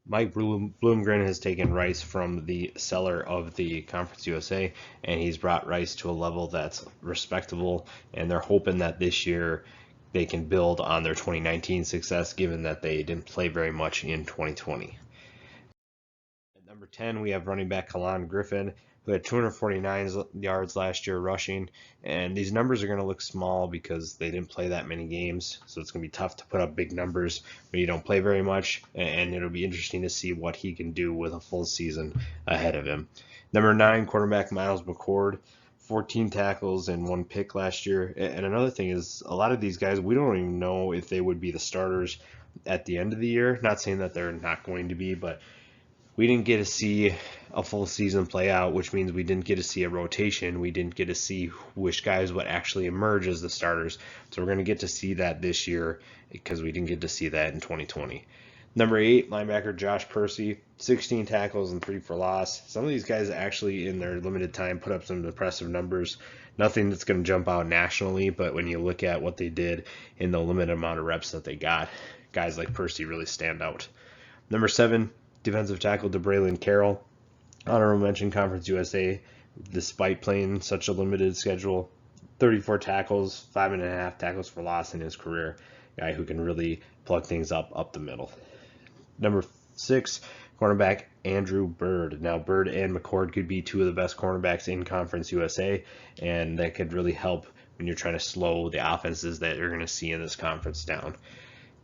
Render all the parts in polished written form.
Mike Bloomgren has taken Rice from the cellar of the Conference USA, and he's brought Rice to a level that's respectable, and they're hoping that this year they can build on their 2019 success, given that they didn't play very much in 2020. At number 10, we have running back Kalon Griffin, who had 249 yards last year rushing. And these numbers are going to look small because they didn't play that many games. So it's going to be tough to put up big numbers when you don't play very much. And it'll be interesting to see what he can do with a full season ahead of him. Number 9, quarterback Miles McCord. 14 tackles and 1 pick last year. And another thing is, a lot of these guys, we don't even know if they would be the starters at the end of the year. Not saying that they're not going to be, but we didn't get to see a full season play out, which means we didn't get to see a rotation. We didn't get to see which guys would actually emerge as the starters. So we're going to get to see that this year because we didn't get to see that in 2020. Number 8, linebacker Josh Percy, 16 tackles and 3 for loss. Some of these guys actually in their limited time put up some impressive numbers. Nothing that's going to jump out nationally, but when you look at what they did in the limited amount of reps that they got, guys like Percy really stand out. Number 7, defensive tackle Debraelyn Carroll. Honorable mention Conference USA, despite playing such a limited schedule. 34 tackles, 5.5 tackles for loss in his career. Guy who can really plug things up the middle. Number 6, cornerback Andrew Byrd. Now, Byrd and McCord could be two of the best cornerbacks in Conference USA, and that could really help when you're trying to slow the offenses that you're going to see in this conference down.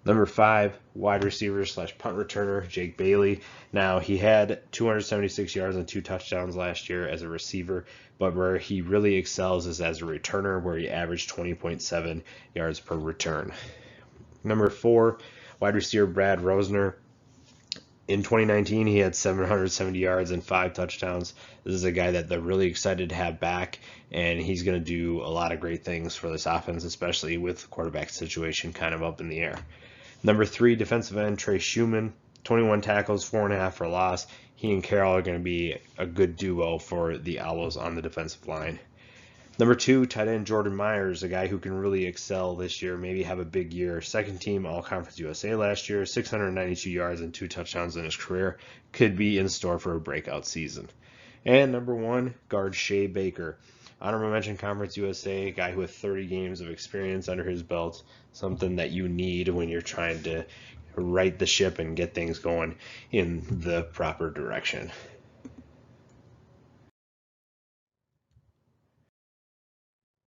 Number 5, wide receiver / punt returner Jake Bailey. Now, he had 276 yards and 2 touchdowns last year as a receiver, but where he really excels is as a returner, where he averaged 20.7 yards per return. Number 4, wide receiver Brad Rosner. In 2019, he had 770 yards and 5 touchdowns. This is a guy that they're really excited to have back, and he's going to do a lot of great things for this offense, especially with the quarterback situation kind of up in the air. Number 3, defensive end Trey Shuman, 21 tackles, 4.5 for loss. He and Carroll are going to be a good duo for the Owls on the defensive line. Number 2, tight end Jordan Myers, a guy who can really excel this year, maybe have a big year. Second team All-Conference USA last year, 692 yards and 2 touchdowns in his career. Could be in store for a breakout season. And number 1, guard Shea Baker. Honorable mention Conference USA, a guy who has 30 games of experience under his belt, something that you need when you're trying to right the ship and get things going in the proper direction.